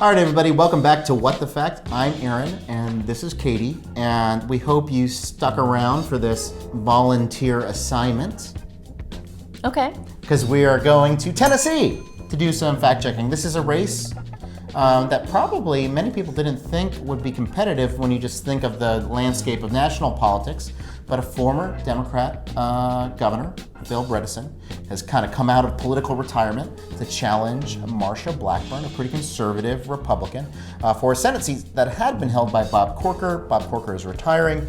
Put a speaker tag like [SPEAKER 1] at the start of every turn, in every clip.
[SPEAKER 1] All right, everybody, welcome back to What the Fact. I'm Aaron, and this is Katie, and we hope you stuck around for this volunteer assignment.
[SPEAKER 2] Okay.
[SPEAKER 1] Because we are going to Tennessee to do some fact-checking. This is a race that probably many people didn't think would be competitive when you just think of the landscape of national politics, but a former Democrat governor, Bill Bredesen, has kind of come out of political retirement to challenge Marsha Blackburn, a pretty conservative Republican, for a Senate seat that had been held by Bob Corker. Bob Corker is retiring.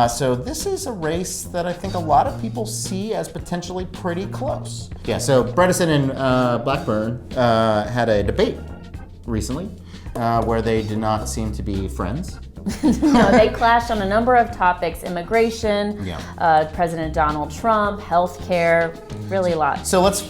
[SPEAKER 1] So this is a race that I think a lot of people see as potentially pretty close. Yeah, so Bredesen and Blackburn had a debate recently where they did not seem to be friends.
[SPEAKER 2] No, they clashed on a number of topics: immigration, President Donald Trump, healthcare, really a lot.
[SPEAKER 1] So let's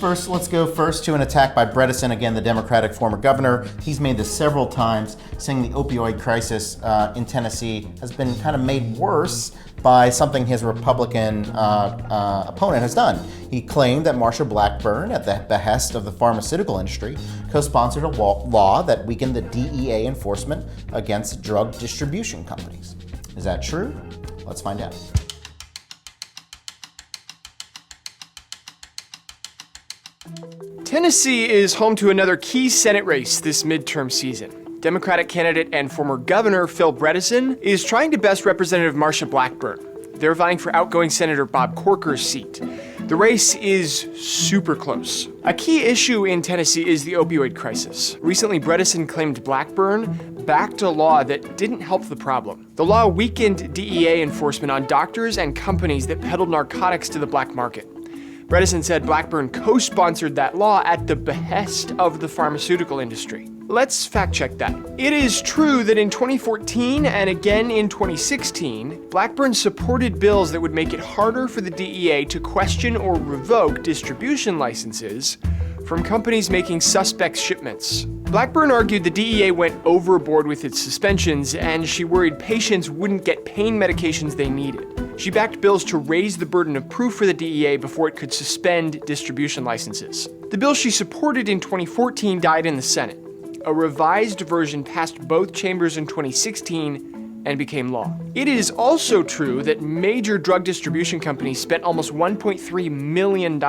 [SPEAKER 1] go first to an attack by Bredesen, again, the Democratic former governor. He's made this several times, saying the opioid crisis in Tennessee has been kind of made worse by something his Republican opponent has done. He claimed that Marsha Blackburn, at the behest of the pharmaceutical industry, co-sponsored a law that weakened the DEA enforcement against drug distribution companies. Is that true? Let's find out.
[SPEAKER 3] Tennessee is home to another key Senate race this midterm season. Democratic candidate and former governor Phil Bredesen is trying to best Representative Marsha Blackburn. They're vying for outgoing Senator Bob Corker's seat. The race is super close. A key issue in Tennessee is the opioid crisis. Recently, Bredesen claimed Blackburn backed a law that didn't help the problem. The law weakened DEA enforcement on doctors and companies that peddled narcotics to the black market. Bredesen said Blackburn co-sponsored that law at the behest of the pharmaceutical industry. Let's fact check that. It is true that in 2014 and again in 2016, Blackburn supported bills that would make it harder for the DEA to question or revoke distribution licenses from companies making suspect shipments. Blackburn argued the DEA went overboard with its suspensions, and she worried patients wouldn't get pain medications they needed. She backed bills to raise the burden of proof for the DEA before it could suspend distribution licenses. The bill she supported in 2014 died in the Senate. A revised version passed both chambers in 2016 and became law. It is also true that major drug distribution companies spent almost $1.3 million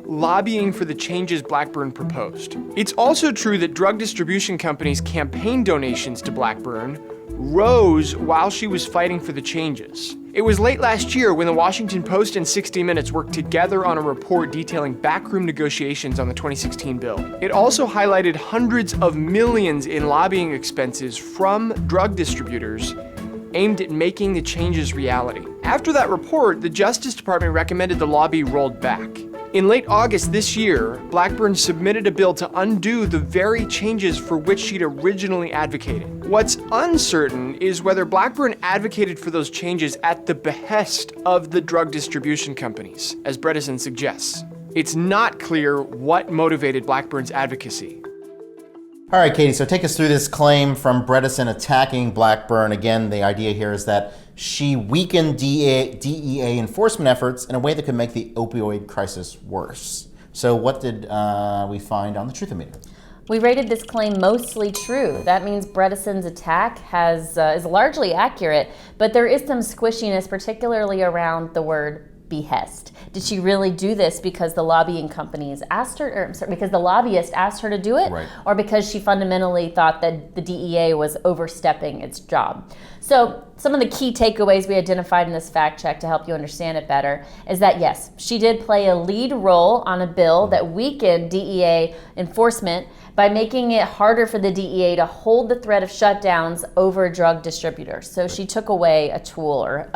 [SPEAKER 3] lobbying for the changes Blackburn proposed. It's also true that drug distribution companies' campaign donations to Blackburn rose while she was fighting for the changes. It was late last year when the Washington Post and 60 Minutes worked together on a report detailing backroom negotiations on the 2016 bill. It also highlighted hundreds of millions in lobbying expenses from drug distributors aimed at making the changes reality. After that report, the Justice Department recommended the law be rolled back. In late August this year, Blackburn submitted a bill to undo the very changes for which she'd originally advocated. What's uncertain is whether Blackburn advocated for those changes at the behest of the drug distribution companies, as Bredesen suggests. It's not clear what motivated Blackburn's advocacy.
[SPEAKER 1] All right, Katie, so take us through this claim from Bredesen attacking Blackburn. Again, the idea here is that she weakened DEA enforcement efforts in a way that could make the opioid crisis worse. So what did we find on the Truth-O-Meter?
[SPEAKER 2] We rated this claim mostly true. That means Bredesen's attack is largely accurate, but there is some squishiness, particularly around the word behest. Did she really do this because the lobbying companies asked her, or because the lobbyist asked her to do it,
[SPEAKER 1] right,
[SPEAKER 2] or because she fundamentally thought that the DEA was overstepping its job? So some of the key takeaways we identified in this fact check to help you understand it better is that yes, she did play a lead role on a bill that weakened DEA enforcement by making it harder for the DEA to hold the threat of shutdowns over drug distributors. So she took away a tool or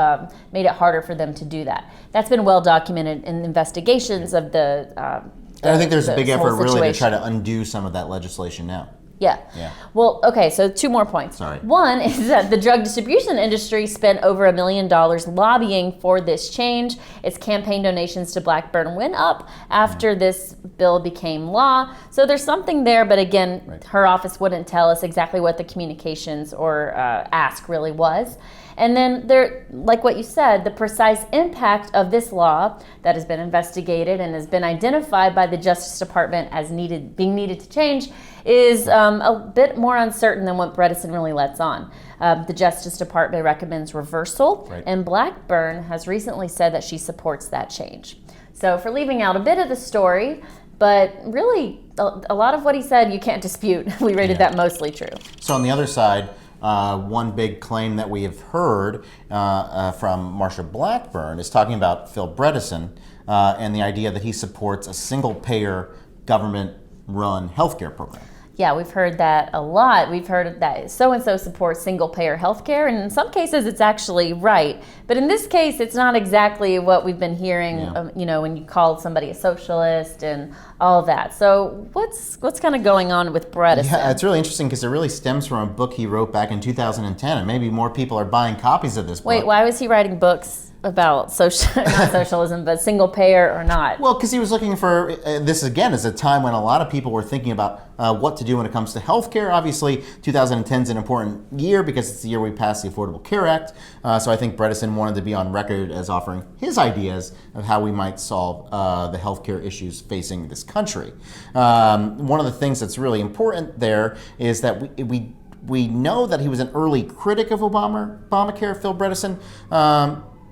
[SPEAKER 2] made it harder for them to do that. That's been well documented in investigations of the
[SPEAKER 1] and I think there's a big effort really to try
[SPEAKER 2] situation.
[SPEAKER 1] to undo some of that legislation now.
[SPEAKER 2] Yeah. Well, okay, so 2 more points.
[SPEAKER 1] Sorry.
[SPEAKER 2] One is that the drug distribution industry spent over $1 million lobbying for this change. Its campaign donations to Blackburn went up after this bill became law. So there's something there, but again, her office wouldn't tell us exactly what the communications or ask really was. And then there, like what you said, the precise impact of this law that has been investigated and has been identified by the Justice Department as being needed to change is a bit more uncertain than what Bredesen really lets on. The Justice Department recommends reversal,
[SPEAKER 1] Right.
[SPEAKER 2] and Blackburn has recently said that she supports that change. So for leaving out a bit of the story, but really a lot of what he said you can't dispute. We rated that mostly true.
[SPEAKER 1] So on the other side, one big claim that we have heard from Marsha Blackburn is talking about Phil Bredesen and the idea that he supports a single-payer government-run healthcare program.
[SPEAKER 2] Yeah, we've heard that a lot. We've heard that so-and-so supports single-payer healthcare, and in some cases it's actually right. But in this case, it's not exactly what we've been hearing, when you call somebody a socialist and all of that. So what's kind of going on with Bredesen?
[SPEAKER 1] Yeah, it's really interesting because it really stems from a book he wrote back in 2010, and maybe more people are buying copies of this book.
[SPEAKER 2] Wait, why was he writing books about not socialism, but single payer or not?
[SPEAKER 1] Well, because he was looking for, this again is a time when a lot of people were thinking about what to do when it comes to healthcare. Obviously, 2010 is an important year because it's the year we passed the Affordable Care Act. So I think Bredesen wanted to be on record as offering his ideas of how we might solve the healthcare issues facing this country. One of the things that's really important there is that we know that he was an early critic of Obamacare, Phil Bredesen.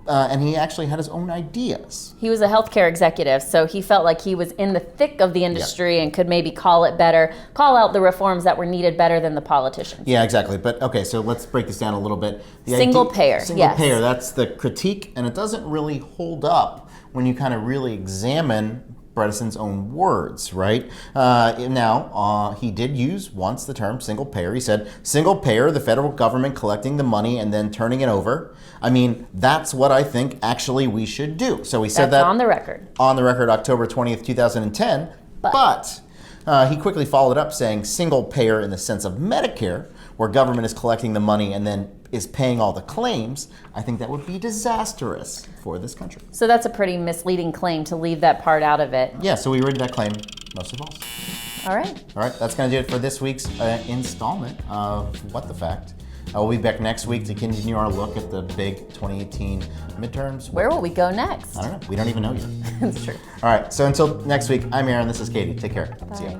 [SPEAKER 1] And he actually had his own ideas.
[SPEAKER 2] He was a healthcare executive, so he felt like he was in the thick of the industry and could maybe call out the reforms that were needed better than the politicians.
[SPEAKER 1] Yeah, exactly. But okay, so let's break this down a little bit.
[SPEAKER 2] Single payer,
[SPEAKER 1] Single-payer, that's the critique, and it doesn't really hold up when you kind of really examine Bredesen's own words, right? Now, he did use once the term single payer. He said, single payer, the federal government collecting the money and then turning it over. I mean, that's what I think actually we should do. So he said
[SPEAKER 2] That's
[SPEAKER 1] that
[SPEAKER 2] on the record.
[SPEAKER 1] On the record, October 20th, 2010. But he quickly followed up saying single payer in the sense of Medicare, where government is collecting the money and then is paying all the claims. I think that would be disastrous for this country.
[SPEAKER 2] So that's a pretty misleading claim to leave that part out of it.
[SPEAKER 1] Yeah, so we rated that claim mostly false.
[SPEAKER 2] All right.
[SPEAKER 1] All right, that's going to do it for this week's installment of What the Fact. We'll be back next week to continue our look at the big 2018 midterms.
[SPEAKER 2] Where will we go next?
[SPEAKER 1] I don't know. We don't even know yet.
[SPEAKER 2] That's true.
[SPEAKER 1] All right, so until next week, I'm Aaron. This is Katie. Take care.
[SPEAKER 2] Bye.
[SPEAKER 1] See ya.